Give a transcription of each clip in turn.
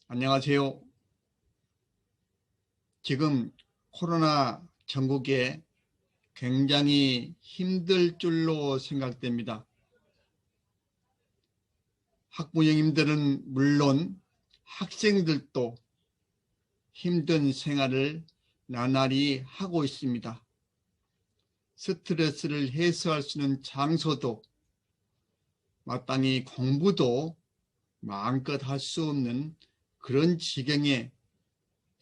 안녕하세요. 지금 코로나 전국에 굉장히 힘들 줄로 생각됩니다. 학부형님들은 물론 학생들도 힘든 생활을 나날이 하고 있습니다. 스트레스를 해소할 수 있는 장소도 마땅히 공부도 마음껏 할 수 없는 그런 지경의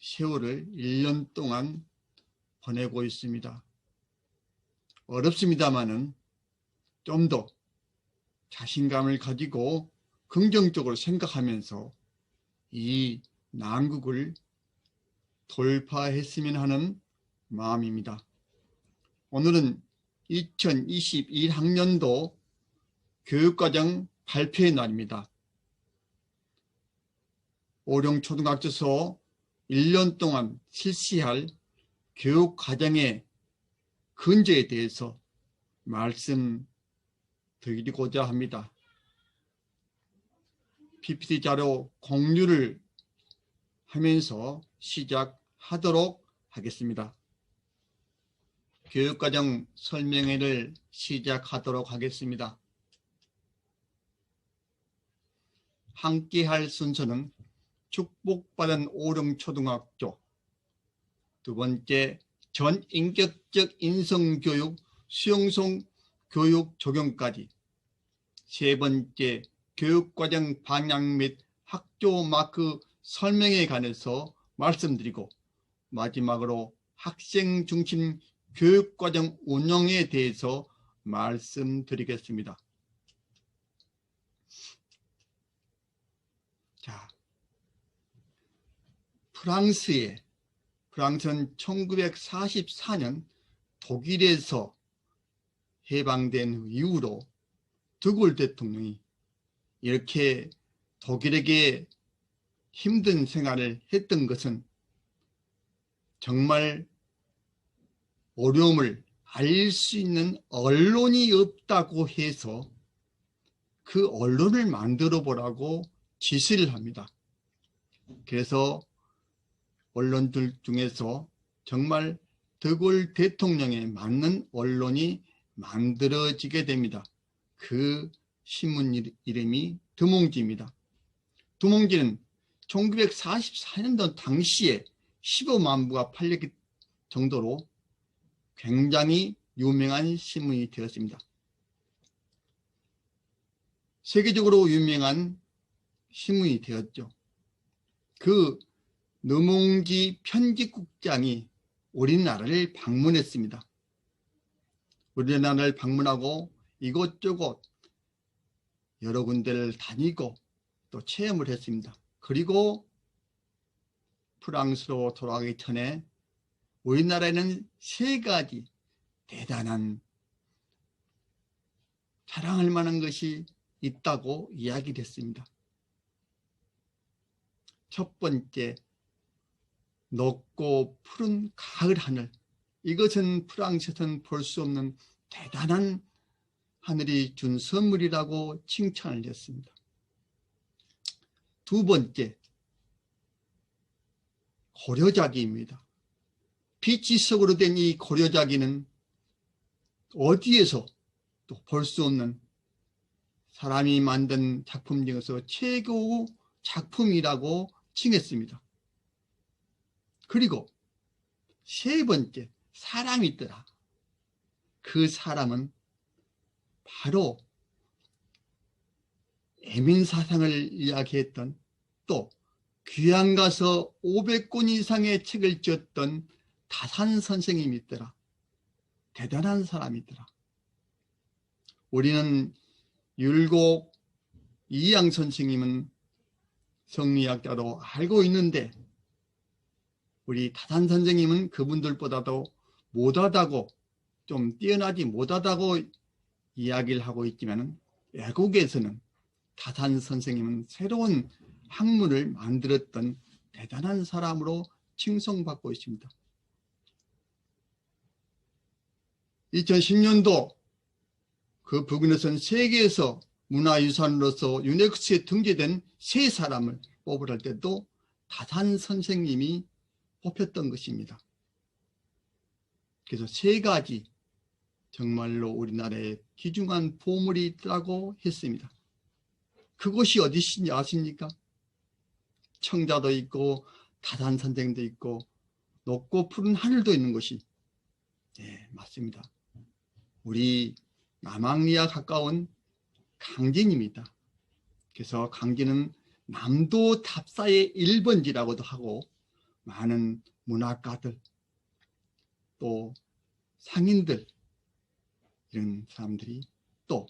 세월을 1년 동안 보내고 있습니다. 어렵습니다마는 좀 더 자신감을 가지고 긍정적으로 생각하면서 이 난국을 돌파했으면 하는 마음입니다. 오늘은 2021학년도 교육과정 발표의 날입니다. 오령초등학교에서 1년 동안 실시할 교육과정의 근저에 대해서 말씀드리고자 합니다. PPT 자료 공유를 하면서 시작하도록 하겠습니다. 교육과정 설명회를 시작하도록 하겠습니다. 함께할 순서는 축복받은 오령초등학교, 두 번째 전인격적 인성교육 수용성 교육 적용까지, 세 번째 교육과정 방향 및 학교 마크 설명에 관해서 말씀드리고, 마지막으로 학생 중심 교육과정 운영에 대해서 말씀드리겠습니다. 자, 프랑스는 1944년 독일에서 해방된 이후로 드골 대통령이 이렇게 독일에게 힘든 생활을 했던 것은 정말 어려움을 알릴 수 있는 언론이 없다고 해서 그 언론을 만들어 보라고 지시를 합니다. 그래서 언론들 중에서 정말 드골 대통령에 맞는 언론이 만들어지게 됩니다. 그 신문 이름이 드몽지입니다. 드몽지는 1944년도 당시에 15만 부가 팔렸기 정도로 굉장히 유명한 신문이 되었습니다. 세계적으로 유명한 신문이 되었죠. 그 드몽지 편집국장이 우리나라를 방문했습니다. 우리나라를 방문하고 이곳저곳 여러 군데를 다니고 또 체험을 했습니다. 그리고 프랑스로 돌아가기 전에 우리나라에는 세 가지 대단한 자랑할 만한 것이 있다고 이야기를 했습니다. 첫 번째, 높고 푸른 가을 하늘. 이것은 프랑스에서는 볼 수 없는 대단한 하늘이 준 선물이라고 칭찬을 했습니다. 두 번째, 고려자기입니다. 빛지석으로 된 이 고려자기는 어디에서 또 볼 수 없는 사람이 만든 작품 중에서 최고 작품이라고 칭했습니다. 그리고 세 번째, 사람이 있더라. 그 사람은 바로 애민사상을 이야기했던, 또 귀양 가서 500권 이상의 책을 지었던 다산 선생님이 있더라. 대단한 사람이 있더라. 우리는 율곡 이양 선생님은 성리학자로 알고 있는데, 우리 다산 선생님은 그분들보다도 못하다고, 좀 뛰어나지 못하다고 이야기를 하고 있지만, 외국에서는 다산 선생님은 새로운 학문을 만들었던 대단한 사람으로 칭송받고 있습니다. 2010년도 그 부근에서는 세계에서 문화유산으로서 유네스코에 등재된 세 사람을 뽑으라 할 때도 다산 선생님이 뽑혔던 것입니다. 그래서 세 가지 정말로 우리나라에 귀중한 보물이 있다고 했습니다. 그곳이 어디신지 아십니까? 청자도 있고 다산 선생도 있고 높고 푸른 하늘도 있는 곳이, 네, 맞습니다. 우리 남항리와 가까운 강진입니다. 그래서 강진은 남도 탑사의 1번지라고도 하고 많은 문학가들 또 상인들 이런 사람들이 또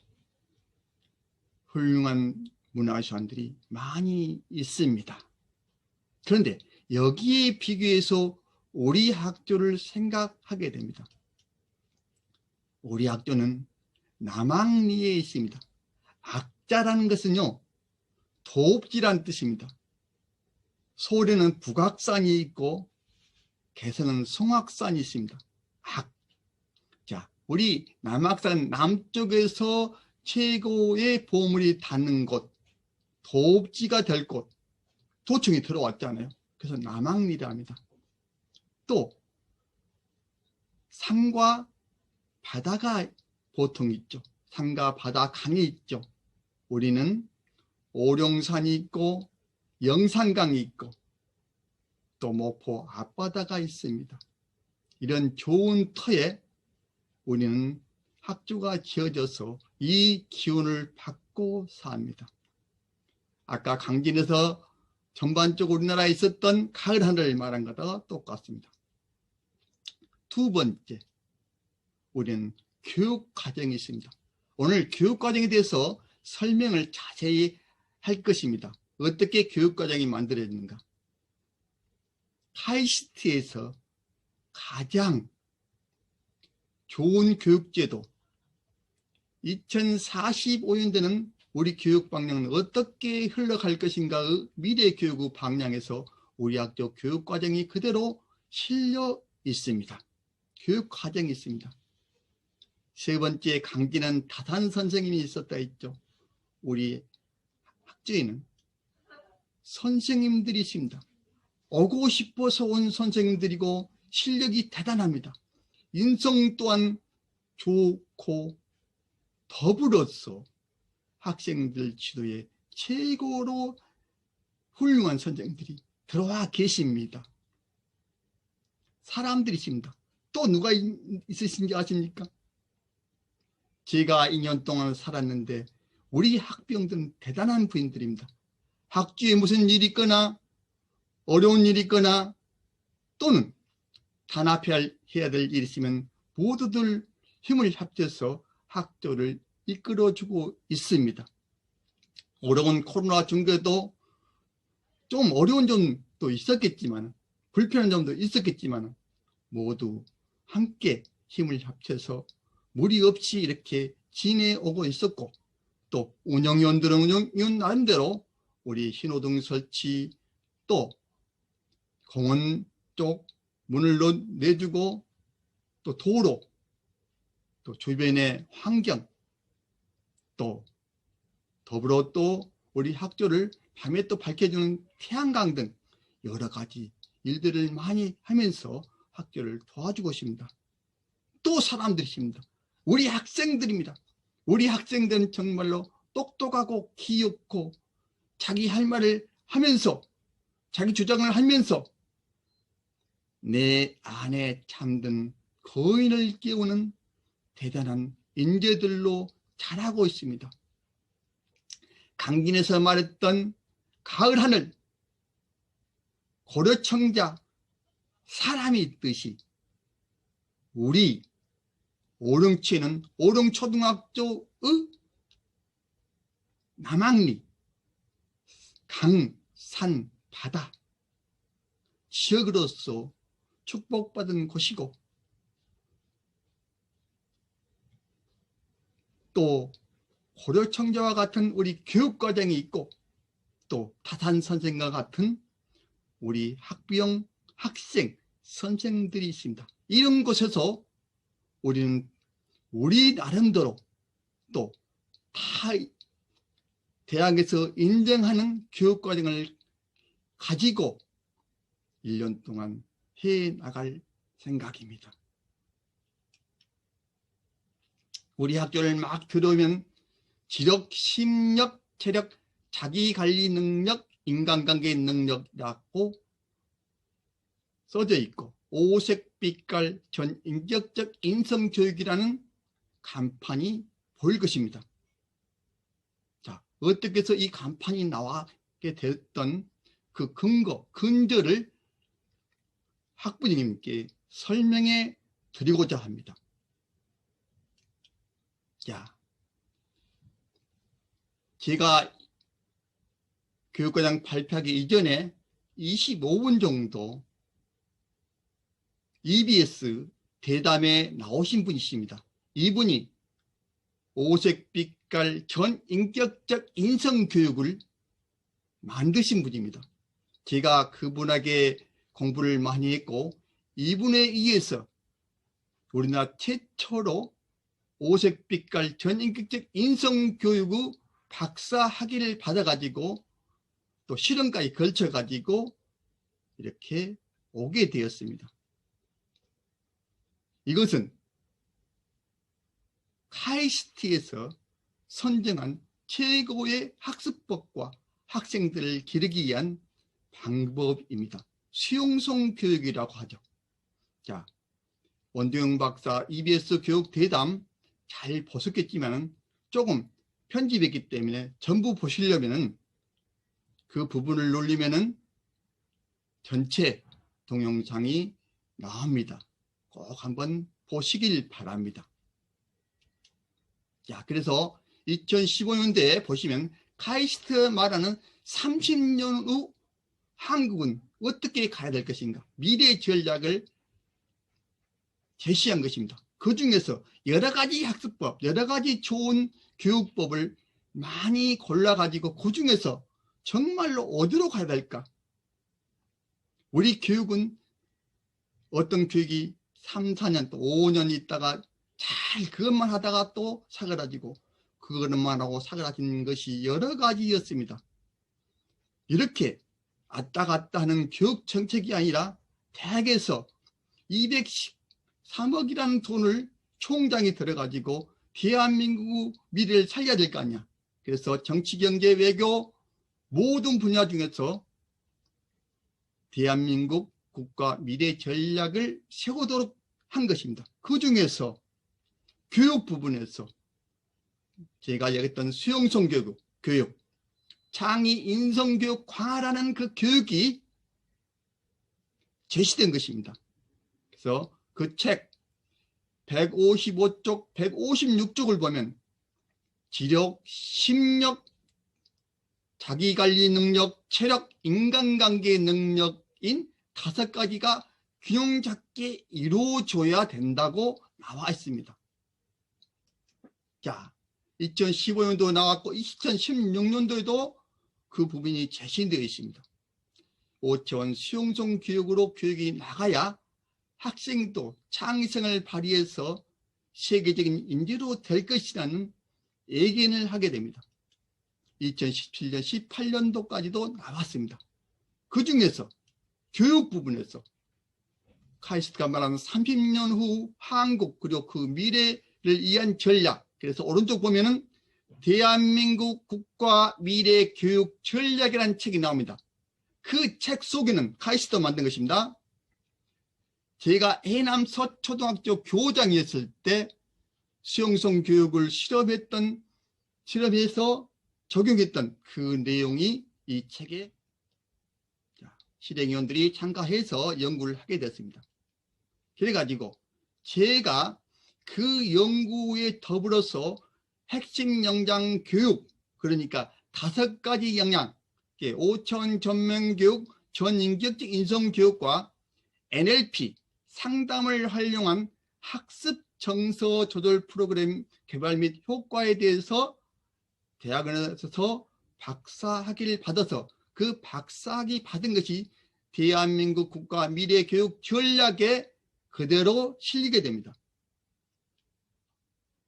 훌륭한 문화유산들이 많이 있습니다. 그런데 여기에 비교해서 우리 학교를 생각하게 됩니다. 우리 학교는 남항리에 있습니다. 악자라는 것은요, 도읍지라는 뜻입니다. 서울에는 북악산이 있고 개성은 송악산이 있습니다. 자, 우리 남악산 남쪽에서 최고의 보물이 닿는 곳, 도읍지가 될 곳, 도청이 들어왔잖아요. 그래서 남항리라 합니다. 또 산과 바다가 보통 있죠. 산과 바다, 강이 있죠. 우리는 오룡산이 있고 영산강이 있고 또 모포 앞바다가 있습니다. 이런 좋은 터에 우리는 학교가 지어져서 이 기운을 받고 삽니다. 아까 강진에서 전반적으로 우리나라에 있었던 가을 하늘을 말한 것과 똑같습니다. 두 번째, 우리는 교육과정이 있습니다. 오늘 교육과정에 대해서 설명을 자세히 할 것입니다. 어떻게 교육과정이 만들어지는가? 카이스트에서 가장 좋은 교육제도, 2045년대는 우리 교육 방향은 어떻게 흘러갈 것인가의 미래 교육 방향에서 우리 학교 교육과정이 그대로 실려 있습니다. 교육과정이 있습니다. 세 번째, 강진은 다산 선생님이 있었다 했죠. 우리 학교에는 선생님들이 있습니다. 오고 싶어서 온 선생님들이고 실력이 대단합니다. 인성 또한 좋고 더불어서 학생들 지도에 최고로 훌륭한 선생님들이 들어와 계십니다. 사람들이 있습니다. 또 누가 있으신지 아십니까? 제가 2년 동안 살았는데 우리 학병들은 대단한 부인들입니다. 학교에 무슨 일이 있거나 어려운 일이 있거나 또는 단합해야 될 일이 있으면 모두들 힘을 합쳐서 학교를 이끌어주고 있습니다. 어려운 코로나 중에도 좀 어려운 점도 있었겠지만 불편한 점도 있었겠지만 모두 함께 힘을 합쳐서 무리 없이 이렇게 지내오고 있었고, 또 운영위원들은 운영위원 나름대로 우리 신호등 설치, 또 공원 쪽 문을 내주고, 또 도로, 또 주변의 환경, 또 더불어 또 우리 학교를 밤에 또 밝혀주는 태양광 등 여러 가지 일들을 많이 하면서 학교를 도와주고 있습니다. 또 사람들이 있습니다. 우리 학생들입니다. 우리 학생들은 정말로 똑똑하고 귀엽고 자기 할 말을 하면서 자기 주장을 하면서 내 안에 잠든 거인을 깨우는 대단한 인재들로 자라고 있습니다. 강진에서 말했던 가을 하늘, 고려청자, 사람이 있듯이 우리 오릉치에는 오릉초등학교의 남항리, 강, 산, 바다 지역으로서 축복받은 곳이고, 또 고려청자와 같은 우리 교육과정이 있고, 또 다산 선생과 같은 우리 학부형 학생 선생들이 있습니다. 이런 곳에서 우리는 우리 나름대로 또 다 대학에서 인정하는 교육과정을 가지고 1년 동안 해 나갈 생각입니다. 우리 학교를 막 들어오면 지력, 심력, 체력, 자기관리 능력, 인간관계 능력이라고 써져 있고 오색빛깔 전인격적 인성교육이라는 간판이 보일 것입니다. 자, 어떻게 해서 이 간판이 나오게 됐던 그 근저를 학부님께 설명해 드리고자 합니다. 자, 제가 교육과정 발표하기 이전에 25분 정도 EBS 대담에 나오신 분이십니다. 이분이 오색빛깔 전인격적 인성교육을 만드신 분입니다. 제가 그분에게 공부를 많이 했고 이분에 의해서 우리나라 최초로 오색빛깔 전인격적 인성교육의 박사 학위를 받아가지고 또 실험까지 걸쳐가지고 이렇게 오게 되었습니다. 이것은 카이스트에서 선정한 최고의 학습법과 학생들을 기르기 위한 방법입니다. 수용성 교육이라고 하죠. 자, 원두영 박사 EBS 교육 대담 잘 보셨겠지만 조금 편집했기 때문에 전부 보시려면 그 부분을 누르면 전체 동영상이 나옵니다. 꼭 한번 보시길 바랍니다. 자, 그래서 2015년대에 보시면 카이스트 말하는 30년 후 한국은 어떻게 가야 될 것인가, 미래 전략을 제시한 것입니다. 그 중에서 여러 가지 학습법, 여러 가지 좋은 교육법을 많이 골라가지고 그 중에서 정말로 어디로 가야 될까? 우리 교육은 어떤 교육이 3, 4년 또 5년 있다가 잘 그것만 하다가 또 사그라지고 그것만 하고 사그라진 것이 여러 가지였습니다. 이렇게 왔다 갔다 하는 교육 정책이 아니라 대학에서 213억이라는 돈을 총장이 들어가지고 대한민국 미래를 살려야 될 거 아니야. 그래서 정치, 경제, 외교 모든 분야 중에서 대한민국 국가 미래 전략을 세우도록 한 것입니다. 그 중에서 교육 부분에서 제가 얘기했던 수용성 교육, 창의 인성교육 강화라는 그 교육이 제시된 것입니다. 그래서 그 책 155쪽, 156쪽을 보면 지력, 심력, 자기관리 능력, 체력, 인간관계 능력인 5가지가 균형 잡게 이루어져야 된다고 나와 있습니다. 자, 2015년도 나왔고 2016년도에도 그 부분이 제시되어 있습니다. 5차원 수용성 교육으로 교육이 나가야 학생도 창의성을 발휘해서 세계적인 인재로 될 것이라는 예견을 하게 됩니다. 2017년, 18년도까지도 나왔습니다. 그 중에서 교육 부분에서 카이스트가 말하는 30년 후 한국 그리고 그 미래를 위한 전략, 그래서 오른쪽 보면은 대한민국 국가 미래 교육 전략이라는 책이 나옵니다. 그 책 속에는 카이스트가 만든 것입니다. 제가 해남 서초등학교 교장이었을 때 수용성 교육을 실험해서 적용했던 그 내용이 이 책에 실행위원들이 참가해서 연구를 하게 됐습니다. 그래가지고 제가 그 연구에 더불어서 핵심 역량 교육, 그러니까 5가지 역량, 5차원 전면교육, 전인격적 인성교육과 NLP, 상담을 활용한 학습 정서 조절 프로그램 개발 및 효과에 대해서 대학원에서 박사학위를 받아서 그 박사학위 받은 것이 대한민국 국가 미래교육 전략에 그대로 실리게 됩니다.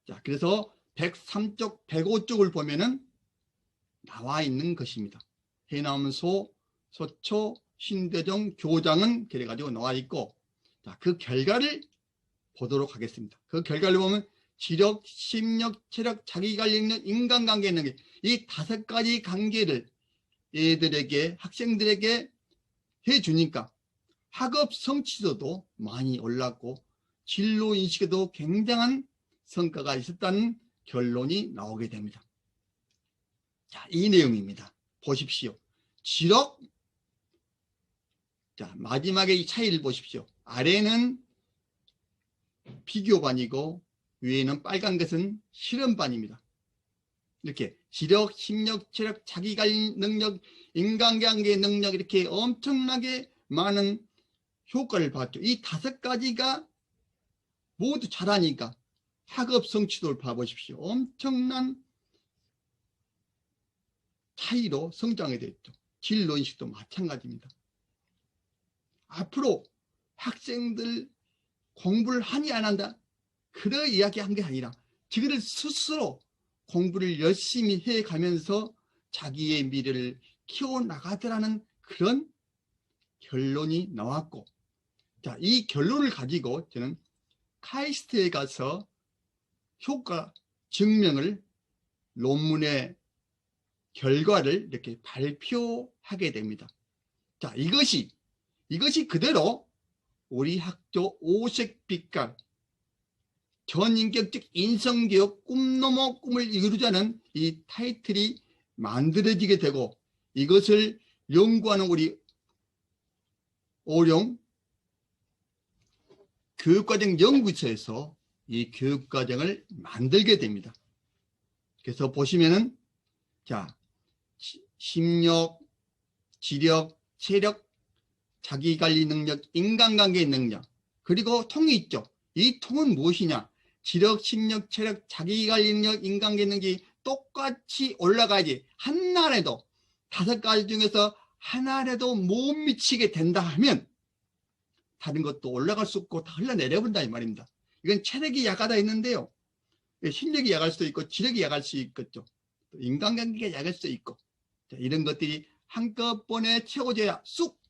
자, 그래서 103쪽, 105쪽을 보면은 나와 있는 것입니다. 해남소, 서초, 신대중 교장은 그래가지고 나와 있고, 자, 그 결과를 보도록 하겠습니다. 그 결과를 보면 지력, 심력, 체력, 자기관리 능력, 인간관계 능력, 이 5가지 관계를 애들에게, 학생들에게 해주니까 학업 성취도도 많이 올랐고 진로 인식에도 굉장한 성과가 있었다는 결론이 나오게 됩니다. 자, 이 내용입니다. 보십시오. 지력, 자, 마지막에 이 차이를 보십시오. 아래는 비교반이고 위에는 빨간 것은 실험반입니다. 이렇게 지력, 심력, 체력, 자기관리 능력, 인간관계 능력, 이렇게 엄청나게 많은 효과를 봤죠. 이 5가지가 모두 잘하니까 학업 성취도를 봐보십시오. 엄청난 차이로 성장이 됐죠. 진로 인식도 마찬가지입니다. 앞으로 학생들 공부를 하니 안 한다, 그런 이야기한 게 아니라 지그들 스스로 공부를 열심히 해가면서 자기의 미래를 키워나가더라는 그런 결론이 나왔고, 자, 이 결론을 가지고 저는 카이스트에 가서 효과 증명을, 논문의 결과를 이렇게 발표하게 됩니다. 자, 이것이 그대로 우리 학교 오색빛깔 전인격적 인성교육 꿈 넘어 꿈을 이루자는 이 타이틀이 만들어지게 되고, 이것을 연구하는 우리 오룡 교육과정 연구소에서 이 교육과정을 만들게 됩니다. 그래서 보시면은, 자, 심력, 지력, 체력, 자기관리 능력, 인간관계 능력, 그리고 통이 있죠. 이 통은 무엇이냐? 지력, 심력, 체력, 자기관리 능력, 인간관계 능력이 똑같이 올라가야지, 한날에도 5가지 중에서 하나라도 못 미치게 된다 하면 다른 것도 올라갈 수 없고 다 흘러내려본다 이 말입니다. 이건 체력이 약하다 했는데요, 실력이 약할 수도 있고 지력이 약할 수 있겠죠. 인간관계가 약할 수도 있고, 이런 것들이 한꺼번에 채워져야 쑥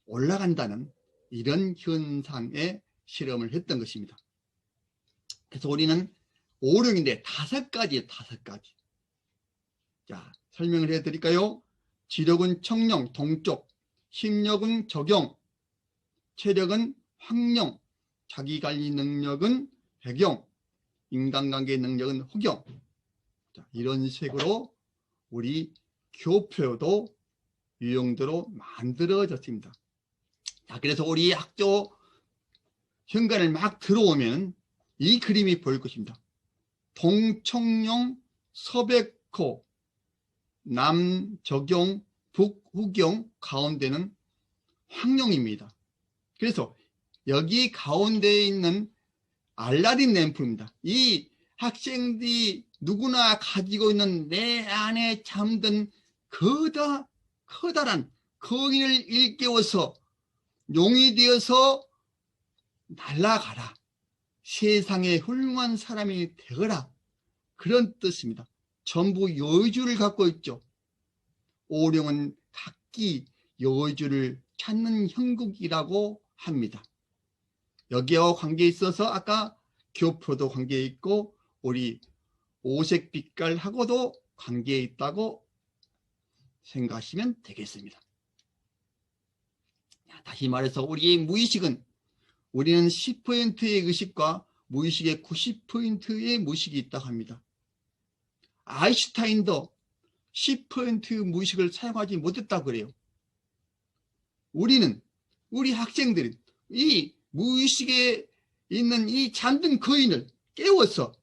올라간다는 이런 현상에 실험을 했던 것입니다. 그래서 우리는 오령인데 5가지예요. 5가지. 자, 설명을 해드릴까요? 지력은 청룡, 동쪽, 심력은 적용, 체력은 황룡, 자기관리 능력은 백용, 인간관계 능력은 흑용. 자, 이런 식으로 우리 교표도 유형대로 만들어졌습니다. 자, 그래서 우리 학교 현관을 막 들어오면 이 그림이 보일 것입니다. 동청룡, 서백호, 남적용, 북흑용, 가운데는 황룡입니다. 그래서 여기 가운데에 있는 알라딘 램프입니다. 이 학생들이 누구나 가지고 있는 내 안에 잠든 커다란 거인을 일깨워서 용이 되어서 날아가라, 세상에 훌륭한 사람이 되거라, 그런 뜻입니다. 전부 여주를 갖고 있죠. 오룡은 각기 여주를 찾는 형국이라고 합니다. 여기와 관계에 있어서 아까 교표도 관계에 있고 우리 오색빛깔하고도 관계에 있다고 생각하시면 되겠습니다. 다시 말해서 우리의 무의식은, 우리는 10%의 의식과 무의식의 90%의 무의식이 있다고 합니다. 아인슈타인도 10% 무의식을 사용하지 못했다고 그래요. 우리 학생들은 이 무의식에 있는 이 잠든 거인을 깨워서,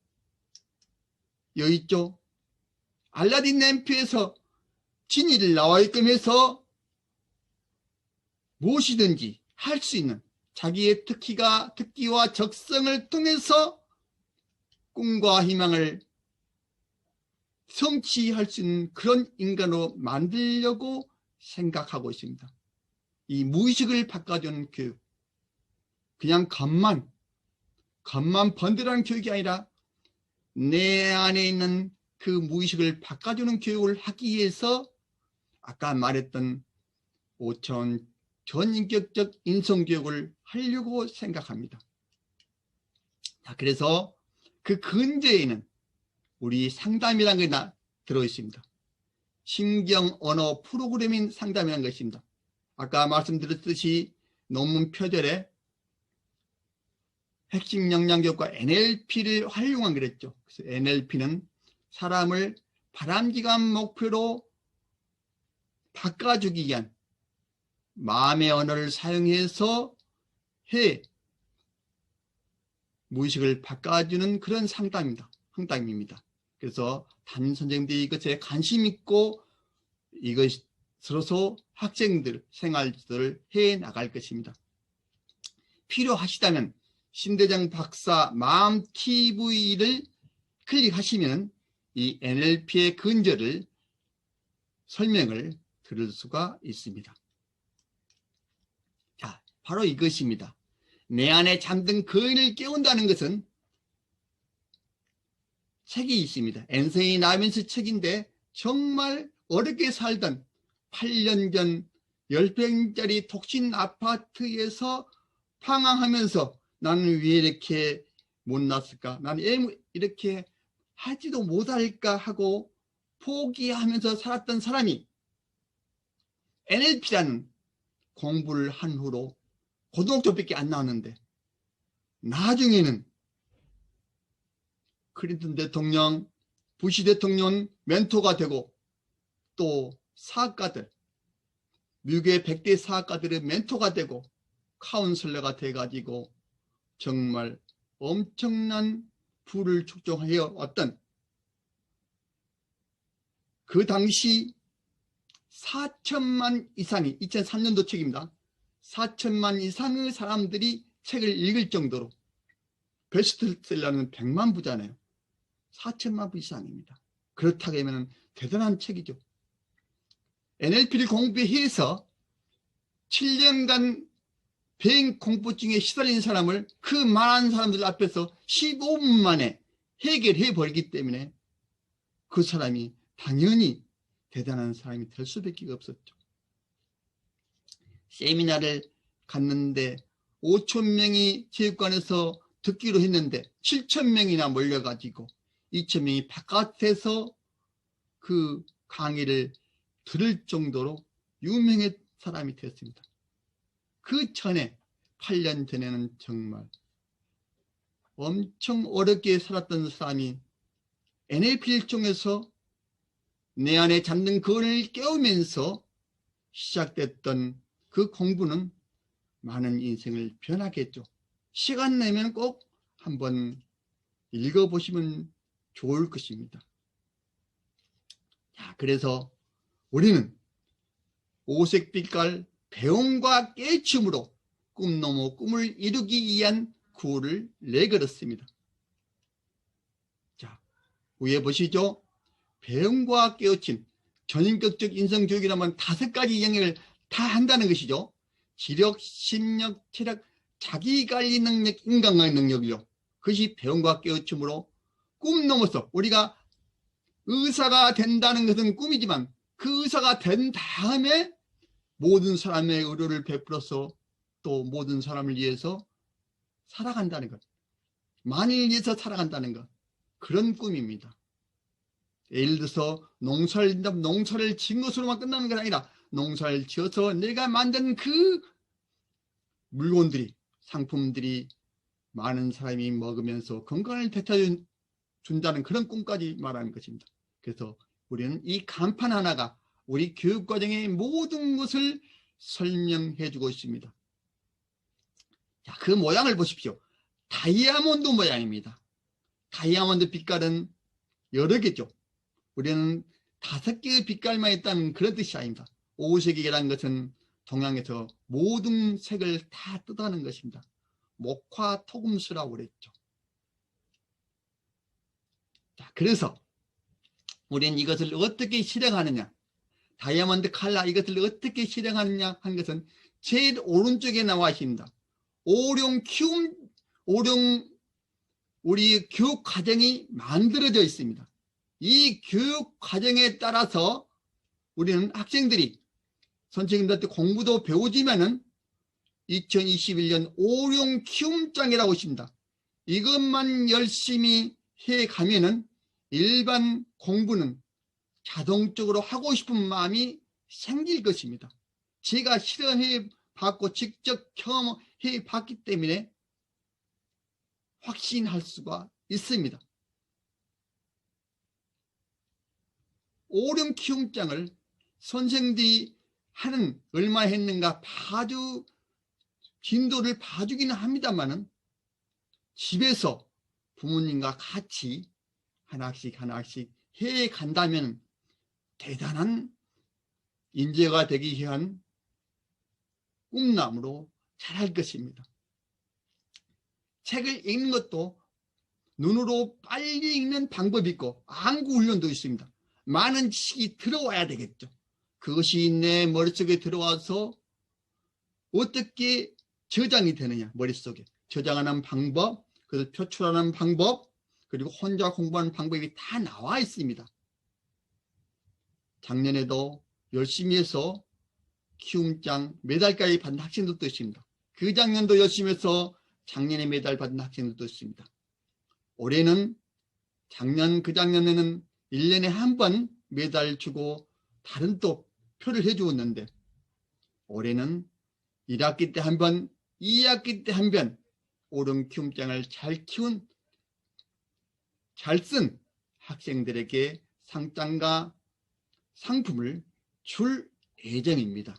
여기 있죠, 알라딘 램프에서 진이를 나와 있게끔 해서 무엇이든지 할 수 있는 자기의 특기와 적성을 통해서 꿈과 희망을 성취할 수 있는 그런 인간으로 만들려고 생각하고 있습니다. 이 무의식을 바꿔주는 교육, 그냥 겉만 번들어가는 교육이 아니라 내 안에 있는 그 무의식을 바꿔주는 교육을 하기 위해서 아까 말했던 5차원 전인격적 인성교육을 하려고 생각합니다. 자, 그래서 그 근저에는 우리 상담이라는 게 들어있습니다. 신경 언어 프로그래밍 상담이라는 것입니다. 아까 말씀드렸듯이 논문 표절에 핵심 역량교육과 NLP를 활용한 그랬죠. 그래서 NLP는 사람을 바람직한 목표로 바꿔주기 위한 마음의 언어를 사용해서 무의식을 바꿔주는 그런 상담입니다. 그래서 담임 선생님들이 이것에 관심 있고 이것으로서 학생들 생활들을 해 나갈 것입니다. 필요하시다면 신대장 박사 마음 TV를 클릭하시면 이 NLP의 근저를 설명을 들을 수가 있습니다. 자, 바로 이것입니다. 내 안에 잠든 거인을 깨운다는 것은 책이 있습니다. 앤서니 라빈스 책인데 정말 어렵게 살던 8년 전 10평짜리 독신 아파트에서 방황하면서 나는 왜 이렇게 못났을까? 나는 이렇게 하지도 못할까 하고 포기하면서 살았던 사람이 NLP라는 공부를 한 후로 고등학교밖에 안 나왔는데 나중에는 클린턴 대통령, 부시 대통령 멘토가 되고 또 사학가들, 미국의 100대 사학가들의 멘토가 되고 카운슬러가 돼가지고 정말 엄청난 부를 축적하여 왔던 그 당시 4천만 이상이 2003년도 책입니다. 4천만 이상의 사람들이 책을 읽을 정도로 베스트셀러는 100만 부잖아요. 4천만 부 이상입니다. 그렇다고 하면 대단한 책이죠. NLP를 공부해서 7년간 배행 공포증에 시달린 사람을 그 많은 사람들 앞에서 15분 만에 해결해 버리기 때문에 그 사람이 당연히 대단한 사람이 될 수밖에 없었죠. 세미나를 갔는데 5천 명이 체육관에서 듣기로 했는데 7천 명이나 몰려가지고 2천 명이 바깥에서 그 강의를 들을 정도로 유명한 사람이 되었습니다. 그 전에 8년 전에는 정말 엄청 어렵게 살았던 사람이 NLP를 통해서 내 안에 잠든 거인을 깨우면서 시작됐던 그 공부는 많은 인생을 변하게 했죠. 시간 내면 꼭 한번 읽어보시면 좋을 것입니다. 자, 그래서 우리는 오색빛깔 배움과 깨우침으로 꿈 넘어 꿈을 이루기 위한 구호를 내걸었습니다. 자, 위에 보시죠. 배움과 깨우침, 전인격적 인성교육이라면 5가지 영역을 다 한다는 것이죠. 지력, 심력, 체력, 자기관리 능력, 인간관리 능력이요. 그것이 배움과 깨우침으로 꿈 넘어서 우리가 의사가 된다는 것은 꿈이지만 그 의사가 된 다음에 모든 사람의 의료를 베풀어서 또 모든 사람을 위해서 살아간다는 것, 만일 위해서 살아간다는 것, 그런 꿈입니다. 예를 들어서 농사를 지은 것으로만 끝나는 게 아니라 농사를 지어서 내가 만든 그 물건들이, 상품들이 많은 사람이 먹으면서 건강을 되찾아준다는 그런 꿈까지 말하는 것입니다. 그래서 우리는 이 간판 하나가 우리 교육과정의 모든 것을 설명해 주고 있습니다. 자, 그 모양을 보십시오. 다이아몬드 모양입니다. 다이아몬드 빛깔은 여러 개죠. 우리는 5개의 빛깔만 있다는 그런 뜻이 아닙니다. 오색이라는 것은 동양에서 모든 색을 다 뜻하는 것입니다. 목화 토금수라고 그랬죠. 자, 그래서 우리는 이것을 어떻게 실행하느냐, 다이아몬드 칼라 이것을 어떻게 실행하느냐 하는 것은 제일 오른쪽에 나와 있습니다. 우리 교육 과정이 만들어져 있습니다. 이 교육 과정에 따라서 우리는 학생들이 선생님들한테 공부도 배우지만은 2021년 오룡 키움장이라고 있습니다. 이것만 열심히 해 가면은 일반 공부는 자동적으로 하고 싶은 마음이 생길 것입니다. 제가 실험해 봤고 직접 경험해 봤기 때문에 확신할 수가 있습니다. 오름 키움장을 선생들이 하는 얼마 했는가 진도를 봐주기는 합니다만은 집에서 부모님과 같이 하나씩 해 간다면 대단한 인재가 되기 위한 꿈나무로 자랄 것입니다. 책을 읽는 것도 눈으로 빨리 읽는 방법이 있고 암구 훈련도 있습니다. 많은 지식이 들어와야 되겠죠. 그것이 내 머릿속에 들어와서 어떻게 저장이 되느냐, 머릿속에 저장하는 방법, 그래서 표출하는 방법, 그리고 혼자 공부하는 방법이 다 나와 있습니다. 작년에도 열심히 해서 키움장 메달까지 받은 학생들도 있습니다. 그 작년도 열심히 해서 작년에 메달 받은 학생들도 있습니다. 올해는 그 작년에는 1년에 한 번 메달 주고 다른 또 표를 해주었는데 올해는 1학기 때 한 번, 2학기 때 한 번 오름 키움장을 잘 쓴 학생들에게 상장과 상품을 줄 예정입니다.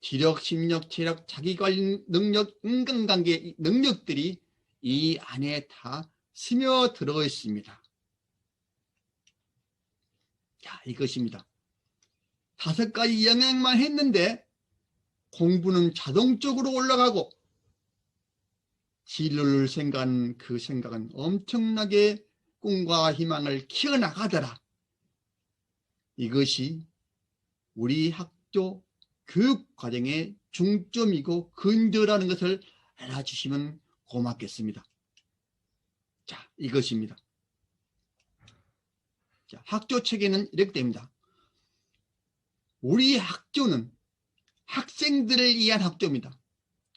지력, 심력, 체력, 자기관리 능력, 인간관계 능력들이 이 안에 다 스며들어 있습니다. 자, 이것입니다. 5가지 영역만 했는데 공부는 자동적으로 올라가고 진로를 생각하는 그 생각은 엄청나게 꿈과 희망을 키워나가더라. 이것이 우리 학교 교육과정의 중점이고 근저라는 것을 알아주시면 고맙겠습니다. 자, 이것입니다. 자, 학교 체계는 이렇게 됩니다. 우리 학교는 학생들을 위한 학교입니다.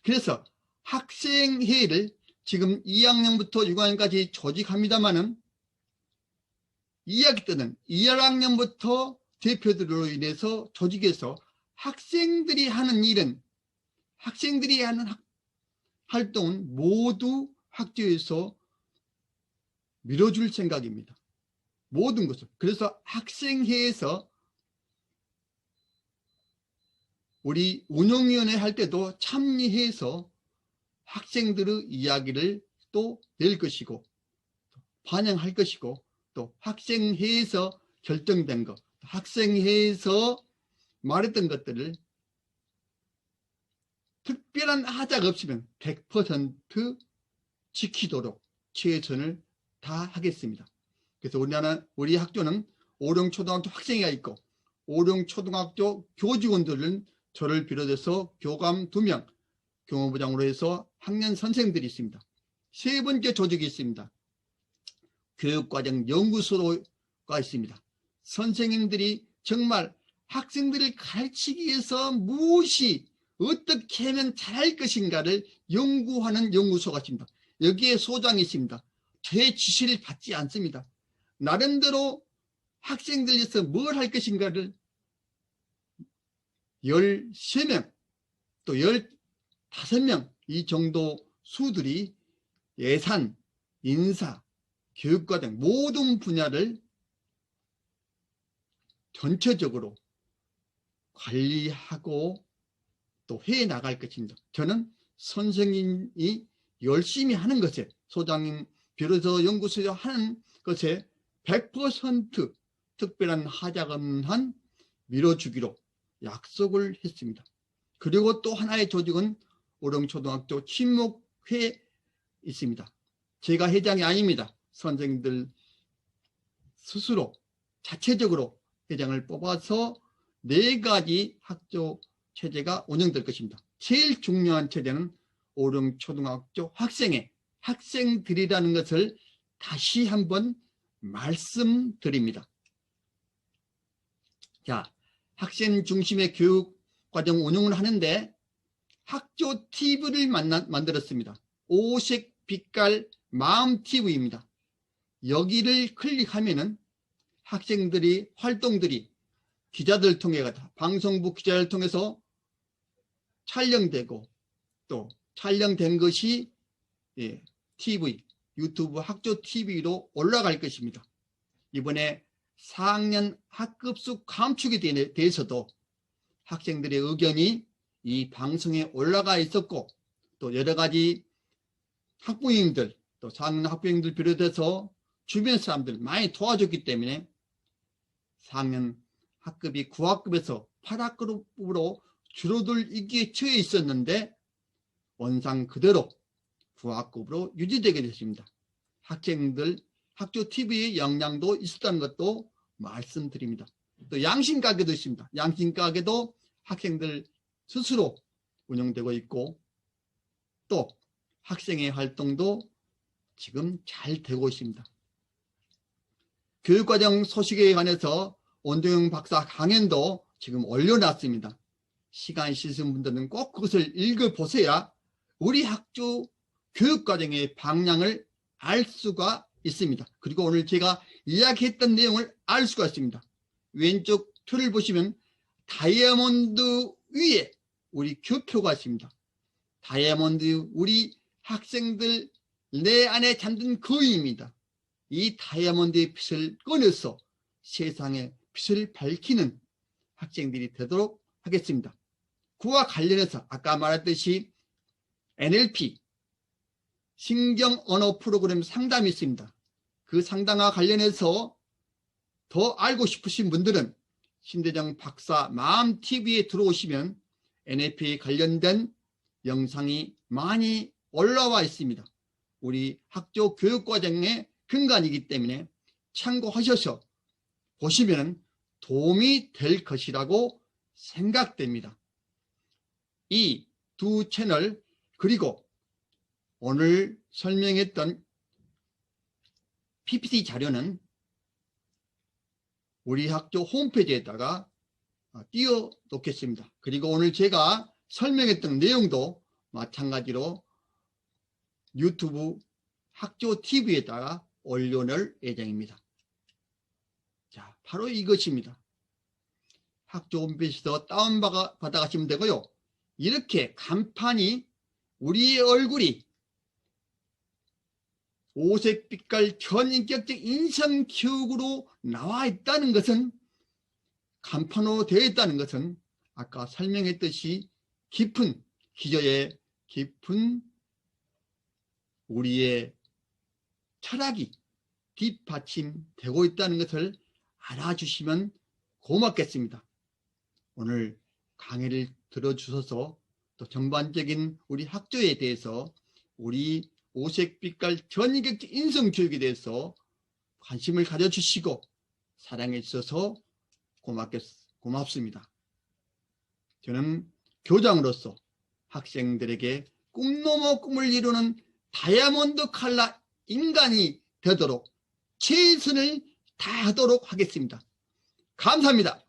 그래서 학생회를 지금 2학년부터 6학년까지 조직합니다만은 2학기 때는 1학년부터 대표들로 인해서 조직해서 학생들이 하는 일은 학생들이 하는 활동은 모두 학교에서 밀어줄 생각입니다. 모든 것을. 그래서 학생회에서 우리 운영위원회 할 때도 참여해서 학생들의 이야기를 또 낼 것이고 반영할 것이고 또 학생회에서 결정된 것, 학생회에서 말했던 것들을 특별한 하자가 없으면 100% 지키도록 최선을 다하겠습니다. 그래서 우리 학교는 오룡초등학교 학생회가 있고 오룡초등학교 교직원들은 저를 비롯해서 교감 2명, 교무부장으로 해서 학년 선생들이 있습니다. 3번째 조직이 있습니다. 교육과정 연구소가 있습니다. 선생님들이 정말 학생들을 가르치기 위해서 무엇이 어떻게 하면 잘할 것인가를 연구하는 연구소가 있습니다. 여기에 소장이 있습니다. 제 지시를 받지 않습니다. 나름대로 학생들 위해서 뭘 할 것인가를 13명 또 15명 이 정도 수들이 예산, 인사, 교육과정 모든 분야를 전체적으로 관리하고 또 해나갈 것입니다. 저는 선생님이 열심히 하는 것에 소장님 비로소 연구소에서 하는 것에 100% 특별한 하자가 없는 한 밀어주기로 약속을 했습니다. 그리고 또 하나의 조직은 오룡초등학교 친목회 있습니다. 제가 회장이 아닙니다. 선생님들 스스로 자체적으로 회장을 뽑아서 4가지 학교 체제가 운영될 것입니다. 제일 중요한 체제는 오룡초등학교 학생회, 학생들이라는 것을 다시 한번 말씀드립니다. 자, 학생 중심의 교육 교육과정 운영을 하는데 학교 TV를 만들었습니다. 오색 빛깔 마음 TV입니다. 여기를 클릭하면은 학생들이 활동들이 기자들 통해 방송부 기자를 통해서 촬영되고 또 촬영된 것이 TV, 유튜브 학교 TV로 올라갈 것입니다. 이번에 4학년 학급수 감축에 대해서도 학생들의 의견이 이 방송에 올라가 있었고 또 여러 가지 학부모님들 또 4학년 학부모님들 비롯해서 주변 사람들 많이 도와줬기 때문에 4학년 학급이 9학급에서 8학급으로 줄어들 위기에 처해 있었는데 원상 그대로 9학급으로 유지되게 됐습니다. 학생들 학교 TV의 영향도 있었다는 것도 말씀드립니다. 또 양심가게도 있습니다. 양심가게도 학생들 스스로 운영되고 있고 또 학생의 활동도 지금 잘 되고 있습니다. 교육과정 소식에 관해서 원동영 박사 강연도 지금 올려놨습니다. 시간 있으신 분들은 꼭 그것을 읽어보셔야 우리 학교 교육과정의 방향을 알 수가 있습니다. 그리고 오늘 제가 이야기했던 내용을 알 수가 있습니다. 왼쪽 표를 보시면 다이아몬드 위에 우리 교표가 있습니다. 다이아몬드 우리 학생들 내 안에 잠든 거인입니다. 이 다이아몬드의 빛을 꺼내서 세상의 빛을 밝히는 학생들이 되도록 하겠습니다. 그와 관련해서 아까 말했듯이 NLP 신경 언어 프로그램 상담이 있습니다. 그 상담과 관련해서 더 알고 싶으신 분들은 신대정 박사 마음TV에 들어오시면 NLP에 관련된 영상이 많이 올라와 있습니다. 우리 학교 교육과정의 근간이기 때문에 참고하셔서 보시면 도움이 될 것이라고 생각됩니다. 이 두 채널 그리고 오늘 설명했던 PPT 자료는 우리 학교 홈페이지에다가 띄워 놓겠습니다. 그리고 오늘 제가 설명했던 내용도 마찬가지로 유튜브 학교 TV에다가 올려놓을 예정입니다. 자, 바로 이것입니다. 학교 홈페이지에서 다운받아 가시면 되고요. 이렇게 간판이 우리의 얼굴이 오색 빛깔 전인격적 인성교육으로 나와 있다는 것은 간판으로 되어 있다는 것은 아까 설명했듯이 깊은 기저에 깊은 우리의 철학이 뒷받침되고 있다는 것을 알아주시면 고맙겠습니다. 오늘 강의를 들어주셔서 또 전반적인 우리 학교에 대해서 우리 오색빛깔 전인격적 인성교육에 대해서 관심을 가져주시고 사랑해 주셔서 고맙습니다. 저는 교장으로서 학생들에게 꿈 넘어 꿈을 이루는 다이아몬드 칼라 인간이 되도록 최선을 다하도록 하겠습니다. 감사합니다.